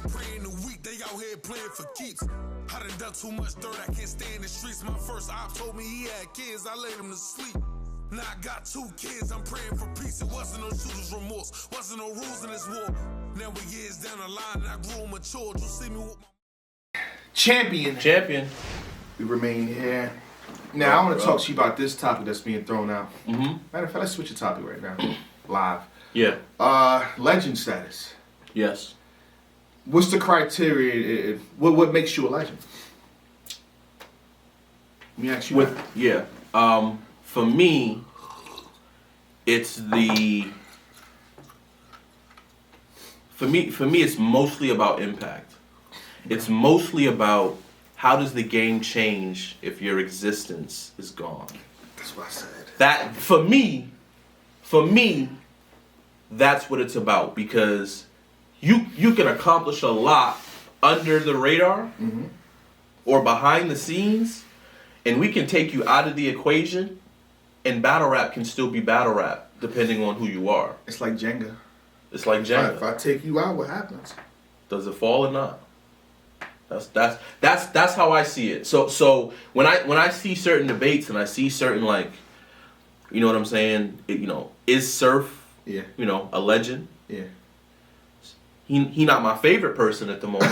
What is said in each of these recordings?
praying the week, they out here playing for keeps. I done too much dirt, I can't stay in the streets. My first op told me he had kids, I laid him to sleep. Now I got 2 kids, I'm praying for peace. It wasn't no shooter's remorse, wasn't no rules in this war. Now we're years down the line and I grew and matured. You see me with my... Champion. We remain here. Now, I want to talk to you about this topic that's being thrown out. Matter of fact, let's switch the topic right now. Live. Yeah. Legend status. Yes. What's the criteria? What makes you a legend? Let me ask you that. Yeah. For me, it's the... For me, it's mostly about impact. It's mostly about how does the game change if your existence is gone. That's what I said. That for me, that's what it's about, because you can accomplish a lot under the radar or behind the scenes, and we can take you out of the equation, and battle rap can still be battle rap depending on who you are. It's like Jenga. It's like Jenga. If I take you out, what happens? Does it fall or not? That's how I see it. So when I see certain debates and I see certain, like, you know what I'm saying? Is Surf a legend? Yeah. He not my favorite person at the moment.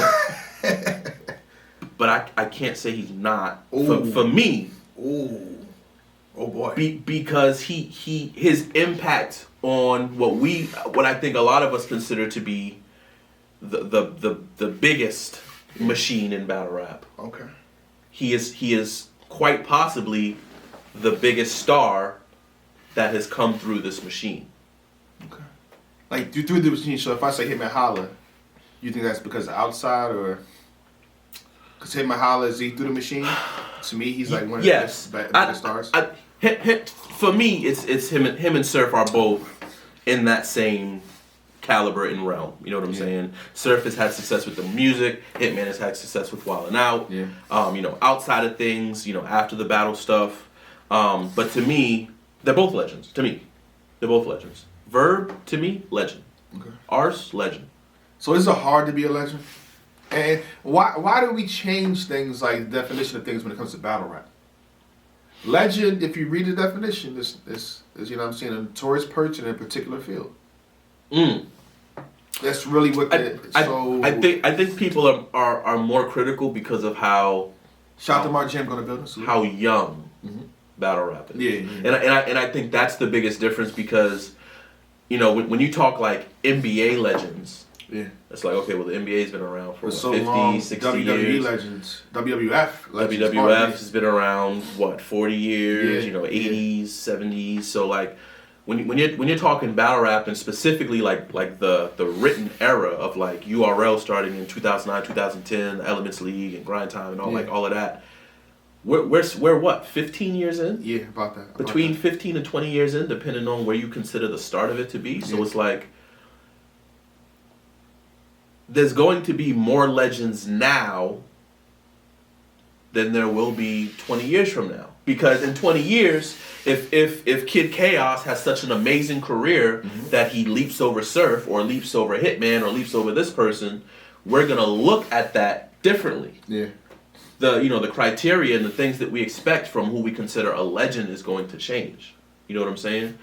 But I can't say he's not. For me. Ooh. Oh boy. Because his impact on what I think a lot of us consider to be the biggest machine in battle rap. Okay. He is quite possibly the biggest star that has come through this machine. Okay. Like through the machine. So if I say Him and Holla, you think that's because of outside, or because Him and Holla is he through the machine? To me, he's like one of the biggest stars. For me, it's him and Surf are both in that same caliber and realm. You know what I'm saying? Surf has had success with the music. Hitman has had success with Wildin' Out. Yeah. Outside of things, after the battle stuff. But to me, they're both legends. To me, they're both legends. Verb, to me, legend. Okay. Ars, legend. So is it hard to be a legend? And why do we change things like the definition of things when it comes to battle rap? Legend, if you read the definition, is you know what I'm saying, a notorious person in a particular field. That's really what I think people are more critical because of how shout out to Mark Jam going to build us. How young battle rap is. Yeah. And I think that's the biggest difference, because when you talk like NBA legends, it's like, okay, well, the NBA's been around for so 50, long. 60 WWE years. legends, WWF legends. WWF has been around 40 years, Yeah. 80s, 70s. So like when you're talking battle rap, and specifically like the written era of like URL starting in 2009, 2010, Elements League and Grind Time and all of that. We're what, 15 years in? Yeah, about that. Between 15 and 20 years in, depending on where you consider the start of it to be. So it's like, there's going to be more legends now than there will be 20 years from now. Because in 20 years, if Kid Chaos has such an amazing career that he leaps over Surf or leaps over Hitman or leaps over this person, we're gonna look at that differently. Yeah. The criteria and the things that we expect from who we consider a legend is going to change. You know what I'm saying?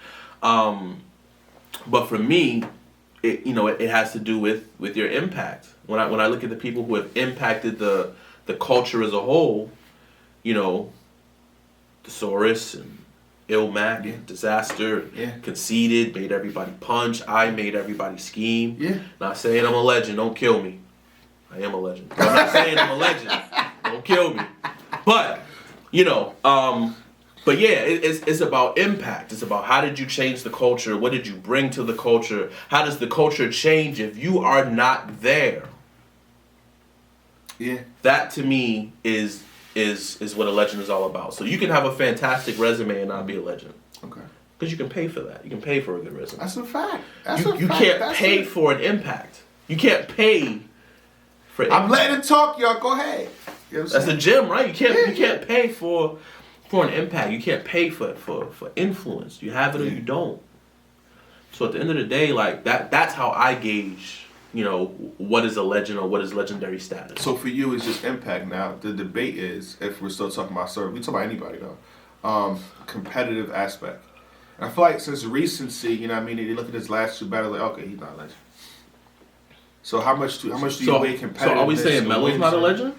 But for me, it has to do with your impact. When I look at the people who have impacted the culture as a whole, Thesaurus and Illmac, Disaster, Conceited, made everybody punch. I made everybody scheme. Yeah. Not saying I'm a legend, don't kill me. I am a legend. I'm not saying I'm a legend. Don't kill me. But, but yeah, it's about impact. It's about how did you change the culture? What did you bring to the culture? How does the culture change if you are not there? Yeah. That to me is what a legend is all about. So you can have a fantastic resume and not be a legend. Okay. Because you can pay for that. You can pay for a good resume. That's a fact. You can't pay for an impact. You can't pay for impact. I'm letting it talk, y'all. Go ahead. That's a gem, right? You can't pay for an impact. You can't pay for influence. You have it or you don't. So at the end of the day, like that's how I gauge you know, what is a legend or what is legendary status. So for you, it's just impact. Now the debate is, if we're still talking about service, we talk about anybody though, competitive aspect. And I feel like since recency, you know what I mean, you look at his last two battles, like, okay, he's not a legend. So how much do you weigh competitiveness? So are we saying Melo's not a legend?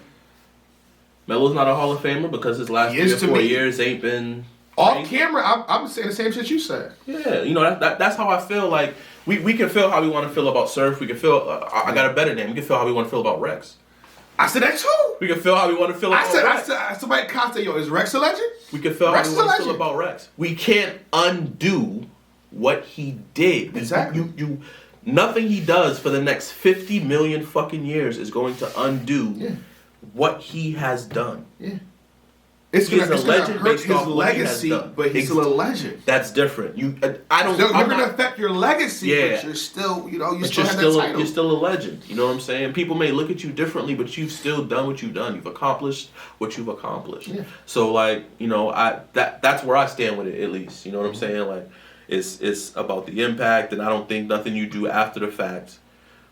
Melo's not a Hall of Famer because his last 3 or 4 years ain't been off camera. I'm saying the same shit you said. Yeah, you know that's how I feel. Like we can feel how we want to feel about Surf. We can feel. I got a better name. We can feel how we want to feel about Rex. I said that too. We can feel how we want to feel about Rex. I said somebody commented, yo, is Rex a legend? We can feel how we want to feel about Rex. We can't undo what he did. Exactly. You nothing he does for the next 50 million fucking years is going to undo what he has done. Yeah. It's going to hurt his legacy, but he's still a legend. That's different. You're going to affect your legacy, but you're still, you know, you still have that title. You're still a legend. You know what I'm saying? People may look at you differently, but you've still done what you've done. You've accomplished what you've accomplished. Yeah. So, like, you know, that's where I stand with it, at least. You know what I'm saying? Like, it's about the impact, and I don't think nothing you do after the fact,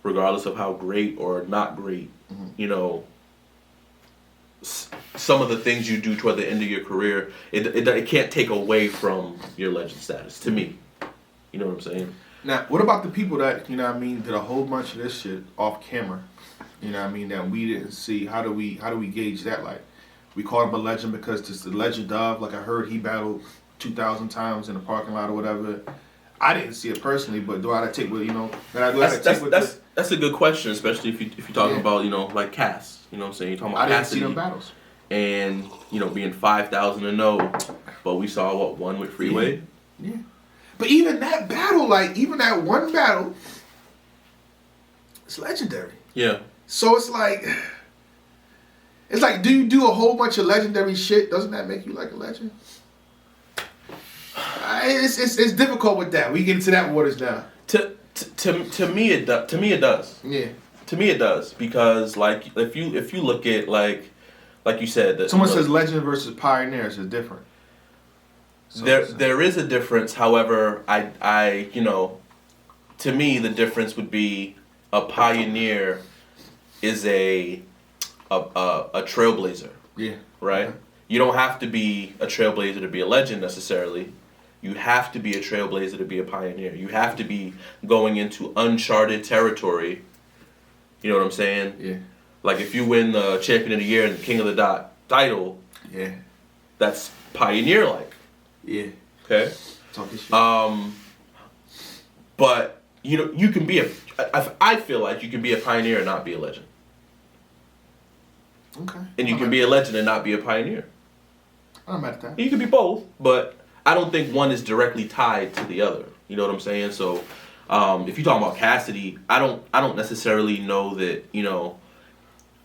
regardless of how great or not great, you know, some of the things you do toward the end of your career, it can't take away from your legend status, to me. You know what I'm saying? Now, what about the people that, you know what I mean, did a whole bunch of this shit off camera, you know what I mean, that we didn't see? How do we gauge that? Like, we call him a legend because it's the legend of, like, I heard he battled 2,000 times in the parking lot or whatever. I didn't see it personally, but do I take with, you know, that's a good question, especially if you're talking about, you know, like Cass. You know what I'm saying? You're talking about Cassidy. I didn't see them battles. And, you know, being 5,000-0, but we saw, one with Freeway? Yeah. But even that battle, like, even that one battle, it's legendary. Yeah. So it's like, do you do a whole bunch of legendary shit? Doesn't that make you like a legend? It's difficult with that. We get into that waters now. To me it does. Yeah. To me it does, because like if you look at like you said that someone says legend versus pioneers is different. So there is a difference. However, I you know, to me the difference would be a pioneer is a trailblazer. Yeah. Right? You don't have to be a trailblazer to be a legend necessarily. You have to be a trailblazer to be a pioneer. You have to be going into uncharted territory. You know what I'm saying? Yeah. Like if you win the Champion of the Year and the King of the Dot title, yeah, that's pioneer-like. Yeah. Okay. Talking shit. But you know, you can be I feel like you can be a pioneer and not be a legend. Okay. And you can be a legend and not be a pioneer. I'm mad at that. You can be both, but I don't think one is directly tied to the other. You know what I'm saying? So. If you're talking about Cassidy, I don't necessarily know that, you know,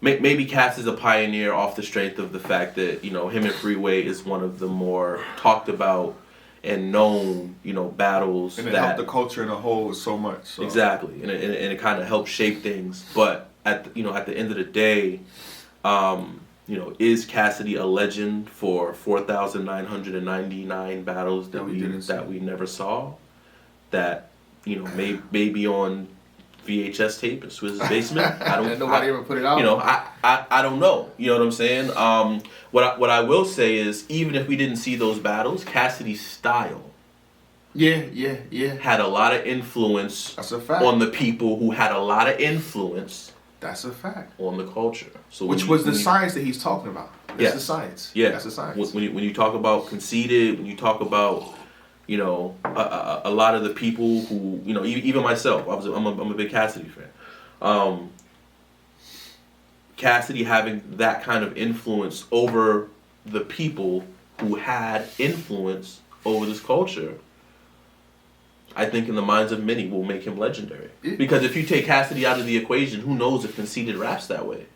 maybe Cass is a pioneer off the strength of the fact that, you know, him and Freeway is one of the more talked about and known, you know, battles. And it helped the culture in a whole so much. So. Exactly, and it kind of helped shape things. But at the end of the day, you know, is Cassidy a legend for 4,999 battles that we never saw? That, you know, maybe on VHS tape in Swiz's basement. Nobody ever put it out. You know, I don't know. You know what I'm saying? What I will say is, even if we didn't see those battles, Cassidy's style. Yeah. Had a lot of influence. That's a fact. On the people who had a lot of influence. That's a fact. On the culture. So which was the science that he's talking about. That's the science. Yeah. That's the science. When you talk about Conceited, when you talk about, you know, a lot of the people who, you know, even myself, I'm a big Cassidy fan. Cassidy having that kind of influence over the people who had influence over this culture, I think in the minds of many will make him legendary. Yeah. Because if you take Cassidy out of the equation, who knows if Conceited raps that way?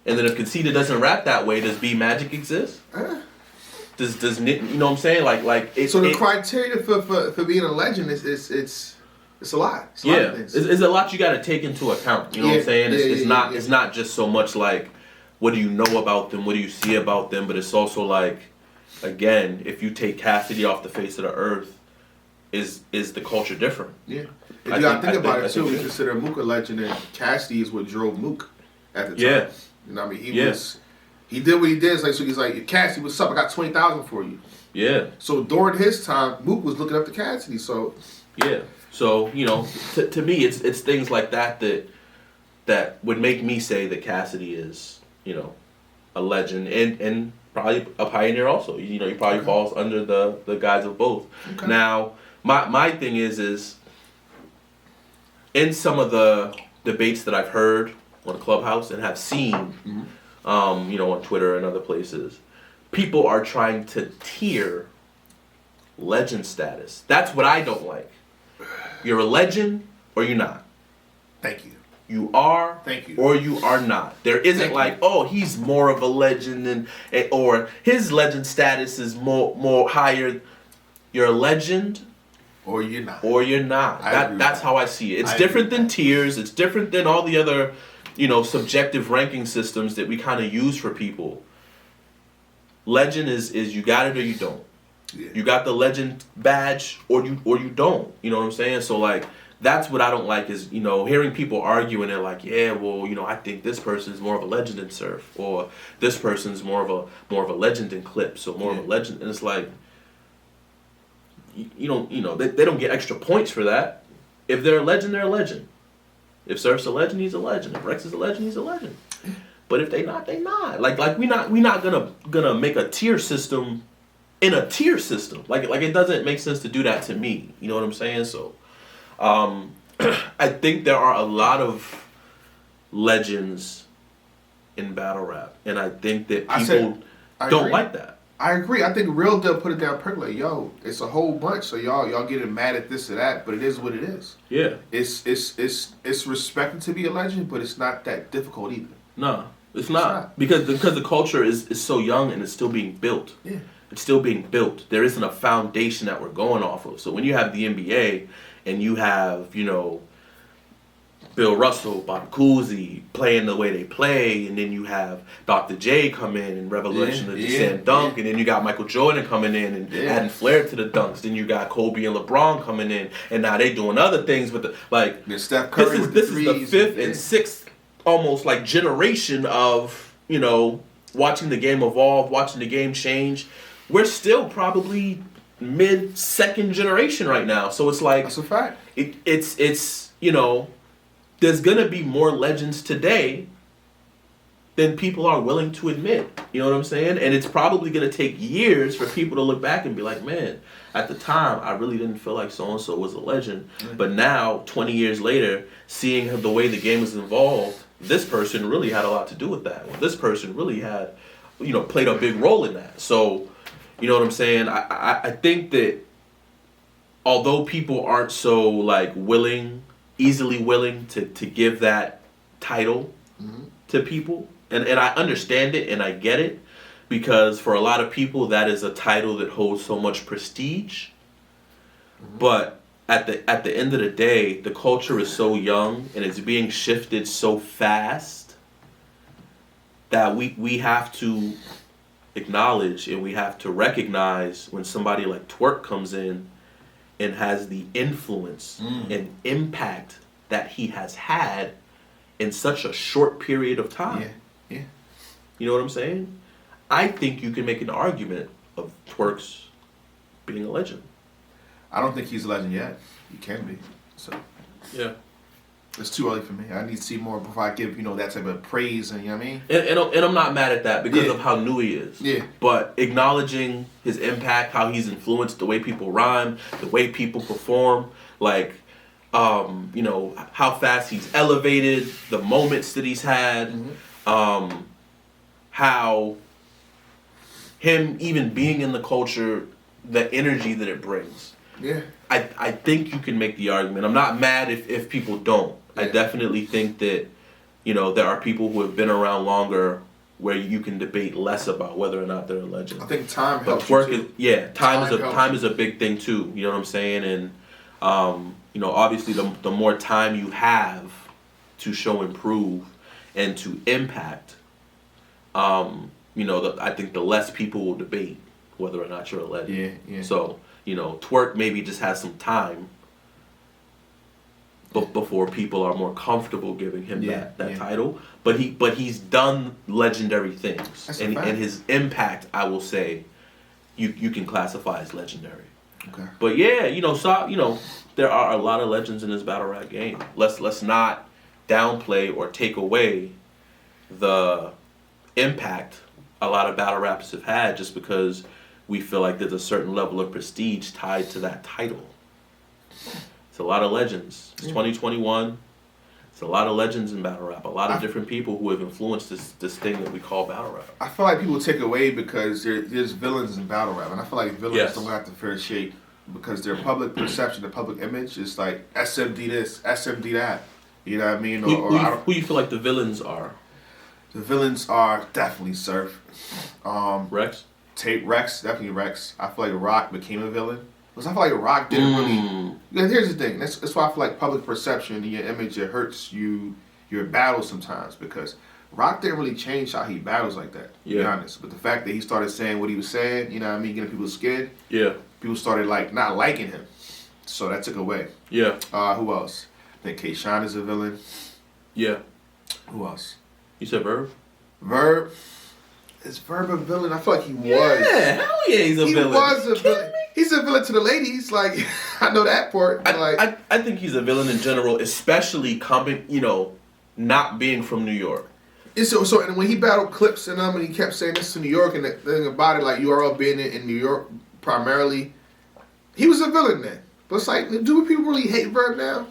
And then if Conceited doesn't rap that way, does B Magic exist? Does you know what I'm saying? So the criteria for being a legend is it's a lot. It's a lot of things. It's a lot you got to take into account. You know what I'm saying? It's not just so much like what do you know about them, what do you see about them, but it's also like, again, if you take Cassidy off the face of the earth, is the culture different? Yeah. And you gotta think about it too. We consider Mook a legend, and Cassidy is what drove Mook at the time. Yeah. You know what I mean? He did what he did. So he's like, Cassidy, what's up? I got 20,000 for you. Yeah. So during his time, Mook was looking up to Cassidy. So yeah. So to me, it's things like that would make me say that Cassidy is a legend and probably a pioneer also. He probably falls under the guise of both. Okay. Now, my thing is in some of the debates that I've heard on Clubhouse and have seen, on Twitter and other places, people are trying to tier legend status. That's what I don't like. You're a legend or you're not. Thank you. You are, thank you, or you are not. There isn't he's more of a legend or his legend status is more higher. You're a legend, or you're not. Or you're not. That's how I see it. It's different than tiers. It's different than all the other, subjective ranking systems that we kind of use for people. Legend is you got it or you don't. Yeah. You got the legend badge or you don't. You know what I'm saying? So that's what I don't like is, hearing people arguing and I think this person's more of a legend in surf, or this person's more of a legend in clips, or more of a legend, and it's like they don't get extra points for that. If they're a legend, they're a legend. If Surf's a legend, he's a legend. If Rex is a legend, he's a legend. But if they not, they not. We not gonna make a tier system in a tier system. Like it doesn't make sense to do that to me. You know what I'm saying? So I think there are a lot of legends in battle rap, and I think that people don't like that. I agree. I think Real Deal put it down perfectly. Yo, it's a whole bunch, so y'all getting mad at this or that, but it is what it is. Yeah. It's respected to be a legend, but it's not that difficult either. No, it's not. Because the culture is so young and it's still being built. Yeah. It's still being built. There isn't a foundation that we're going off of. So when you have the NBA and you have, Bill Russell, Bob Cousy playing the way they play, and then you have Dr. J come in and revolution the sand dunk, and then you got Michael Jordan coming in and adding flair to the dunks. Then you got Kobe and LeBron coming in, and now they doing other things with Steph Curry this is the fifth and sixth almost generation of watching the game evolve, watching the game change. We're still probably mid-second generation right now. So it's that's a fact. It's there's going to be more legends today than people are willing to admit. You know what I'm saying? And it's probably going to take years for people to look back and be like, man, at the time, I really didn't feel like so-and-so was a legend. Mm-hmm. But now, 20 years later, seeing the way the game is evolved, this person really had a lot to do with that. This person really had, played a big role in that. So, you know what I'm saying? I think that although people aren't so easily willing to give that title to people, and I understand it and I get it, because for a lot of people that is a title that holds so much prestige. But at the end of the day, the culture is so young and it's being shifted so fast that we have to acknowledge and we have to recognize when somebody like Twerk comes in and has the influence and impact that he has had in such a short period of time. Yeah. You know what I'm saying? I think you can make an argument of Twerk's being a legend. I don't think he's a legend yet. He can be. So yeah. It's too early for me. I need to see more before I give, that type of praise, and you know what I mean? And I'm not mad at that because of how new he is. Yeah. But acknowledging his impact, how he's influenced the way people rhyme, the way people perform, how fast he's elevated, the moments that he's had, how him even being in the culture, the energy that it brings. Yeah. I think you can make the argument. I'm not mad if people don't. Yeah. I definitely think that, there are people who have been around longer where you can debate less about whether or not they're a legend. I think time helps. But time is a big thing too. You know what I'm saying? And obviously the more time you have to show improve and to impact, I think the less people will debate whether or not you're a legend. Yeah. So, Twerk maybe just has some time, but before people are more comfortable giving him that title. But he's done legendary things, and his impact, I will say, you can classify as legendary. Okay. But there are a lot of legends in this battle rap game. Let's not downplay or take away the impact a lot of battle rappers have had just because we feel like there's a certain level of prestige tied to that title. It's a lot of legends. It's 2021. It's a lot of legends in battle rap. A lot of different people who have influenced this thing that we call battle rap. I feel like people take away because there's villains in battle rap, and I feel like villains don't have to fair shake because their public perception, their public image is like SMD this, SMD that. You know what I mean? Who you feel like the villains are? The villains are definitely Surf. Rex? Rex, definitely Rex. I feel like Rock became a villain. Because I feel like Rock didn't really... Because here's the thing. That's why I feel like public perception and your image, it hurts your battle sometimes. Because Rock didn't really change how he battles like that, to be honest. But the fact that he started saying what he was saying, you know what I mean, getting people scared, people started not liking him. So that took away. Yeah. Who else? I think K-Shine is a villain. Yeah. Who else? You said Verb? Verb. Is Verb a villain? I feel like he was. Yeah, hell yeah, he's a villain. He was a villain. He's a villain to the ladies. Like, I know that part. I think he's a villain in general, especially coming, not being from New York. And so and when he battled Clips and he kept saying this to New York and the thing about it, like URL being in New York primarily, he was a villain then. But it's like, do people really hate Verb now?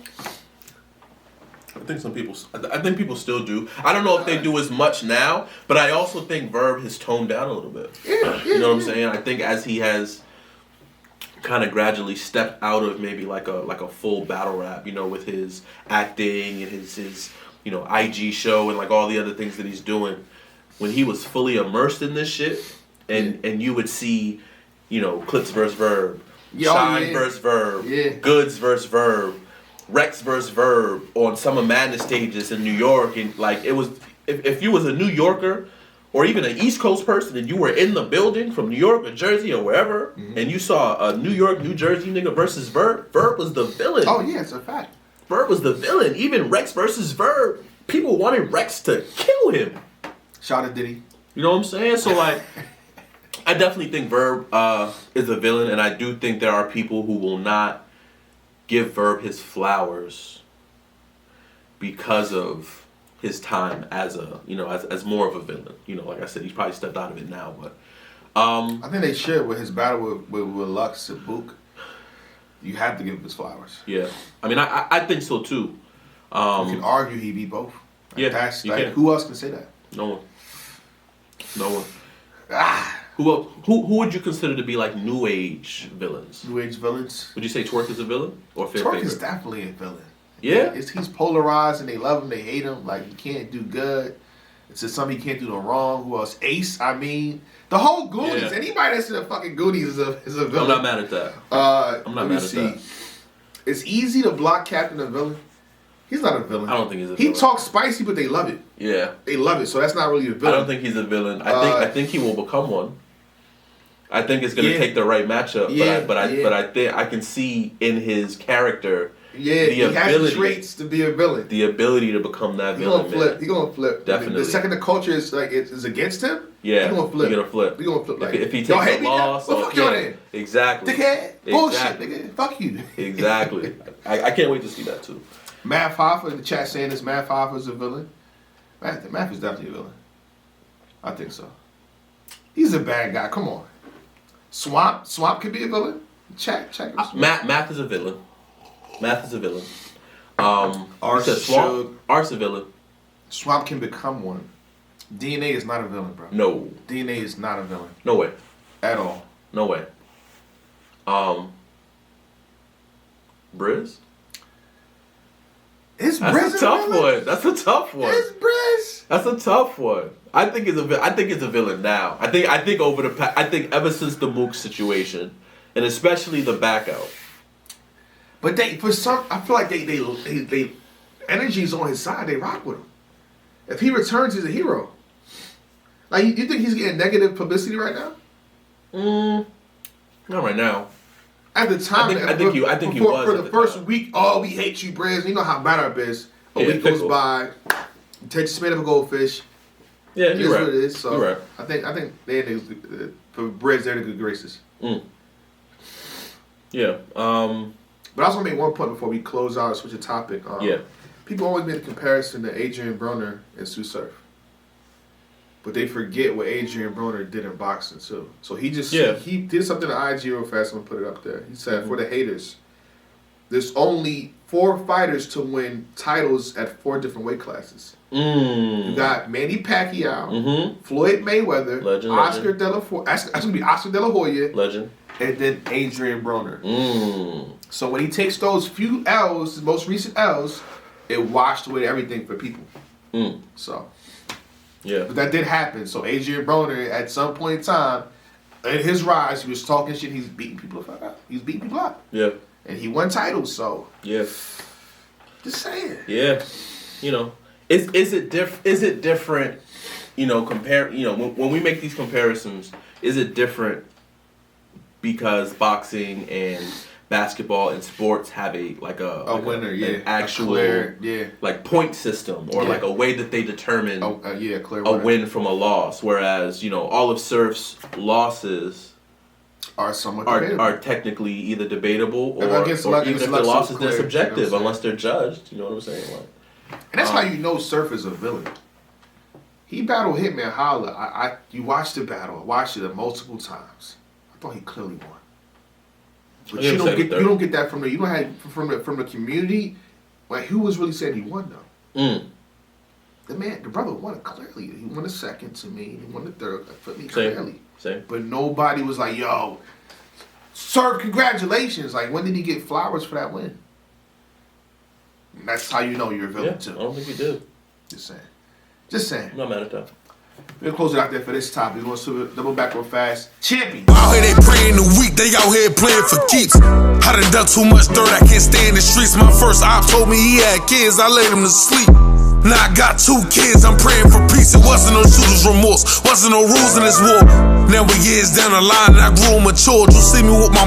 I think people still do. I don't know if they do as much now, but I also think Verb has toned down a little bit. You know what I'm saying? I think as he has kind of gradually stepped out of maybe like a full battle rap, with his acting and his IG show and like all the other things that he's doing. When he was fully immersed in this shit, and you would see, Clips versus Verb, Shine versus Verb, Goods versus Verb, Rex versus Verb on Summer Madness stages in New York, and like it was, if you was a New Yorker or even an East Coast person and you were in the building from New York or Jersey or wherever, and you saw a New York, New Jersey nigga versus Verb, Verb was the villain. Oh yeah, it's a fact. Verb was the villain. Even Rex versus Verb, people wanted Rex to kill him. Shout out Diddy. You know what I'm saying? So like, I definitely think Verb is a villain, and I do think there are people who will not give Verb his flowers because of his time as as more of a villain. Like I said, he's probably stepped out of it now, but I think they should with his battle with Lux and Book. You have to give him his flowers. Yeah, I mean, I think so too. You can argue he beat both. That's who else can say that? No one. Who would you consider to be like new age villains? New age villains? Would you say Twerk is a villain or Twerk is definitely a villain. Yeah, he's polarized and they love him, they hate him. Like he can't do good. It's just something he can't do no wrong. Who else? Ace. I mean, the whole Goonies. Yeah. Anybody that's in the fucking Goonies is a villain. I'm not mad at that. I'm not mad at that. It's easy to block Captain a villain. He's not a villain. I don't think he's a villain. He talks spicy, but they love it. Yeah, they love it. So that's not really a villain. I don't think he's a villain. I think he will become one. I think it's going to take the right matchup. But I can see in his character. Yeah, he has the traits to be a villain. The ability to become that villain. He's gonna flip. Definitely. The second the culture is against him, he's gonna flip. He's gonna flip. Like, if he takes a loss, fuck you then. Exactly. Dickhead. Bullshit, nigga. Fuck you. Exactly. I can't wait to see that too. Math Hoffa in the chat saying this. Math Hoffa is a villain. Math is definitely a villain. I think so. He's a bad guy. Come on. Swamp could be a villain. Check. Math is a villain. Math is a villain. Art's a villain. Swamp can become one. DNA is not a villain, bro. No. DNA is not a villain. No way. At all. No way. Briz? That's a tough one. That's a tough one. It's Briz. That's a tough one. I think it's a villain now. I think ever since the Mook situation, and especially the back out. But I feel like they energy is on his side. They rock with him. If he returns, he's a hero. Like you think he's getting negative publicity right now? Not right now. At the time, I think he was for at the first week. Oh, we hate you, Briz. You know how bad our is. A week goes by. You take the spin of a goldfish. Yeah, you're right. What it is. So you're right. I think they for Briz, they're in the good graces. Yeah. But I was gonna make one point before we close out and switch the topic. People always make the comparison to Adrian Broner and Sue Surf. But they forget what Adrian Broner did in boxing too. So he did something to IG real fast. I'm gonna put it up there. He said for the haters, there's only 4 fighters to win titles at 4 different weight classes. You got Manny Pacquiao, Floyd Mayweather, Oscar De La Hoya, legend, and then Adrian Broner. So when he takes those few L's, his most recent L's, it washed away everything for people. So. Yeah. But that did happen. So Adrian Broner, at some point in time, in his rise, he was talking shit. He's beating people up. He's beating people up. Yeah. And he won titles. So yeah. Just saying. Yeah. You know, is it different? You know, compare. You know, when we make these comparisons, is it different because boxing and basketball and sports have a winner, an actual like point system or like a way that they determine clear a win from a loss, whereas all of Surf's losses are somewhat are technically either debatable or even if they're losses, they're subjective unless they're judged. You know what I'm saying? Like, and that's how you know Surf is a villain. He battled Hitman Holla. You watched the battle. I watched it multiple times. I thought he clearly won. But you don't get that from the community. Like, who was really saying he won though? The brother won it clearly. He won the second to me. He won the third for me clearly. Same. But nobody was like, "Yo, Surf, congratulations!" Like, when did he get flowers for that win? And that's how you know you're a villain too. I don't think he did. Just saying. I'm not mad at that. We'll close it out there for this topic. We want to double back real fast. Champion. Out here they praying the week, they out here playing for keeps. I done too much dirt, I can't stay in the streets. My first op told me he had kids, I laid him to sleep. Now I got 2 kids, I'm praying for peace. It wasn't no shooter's remorse, wasn't no rules in this war. Now we years down the line and I grew and matured. You see me with my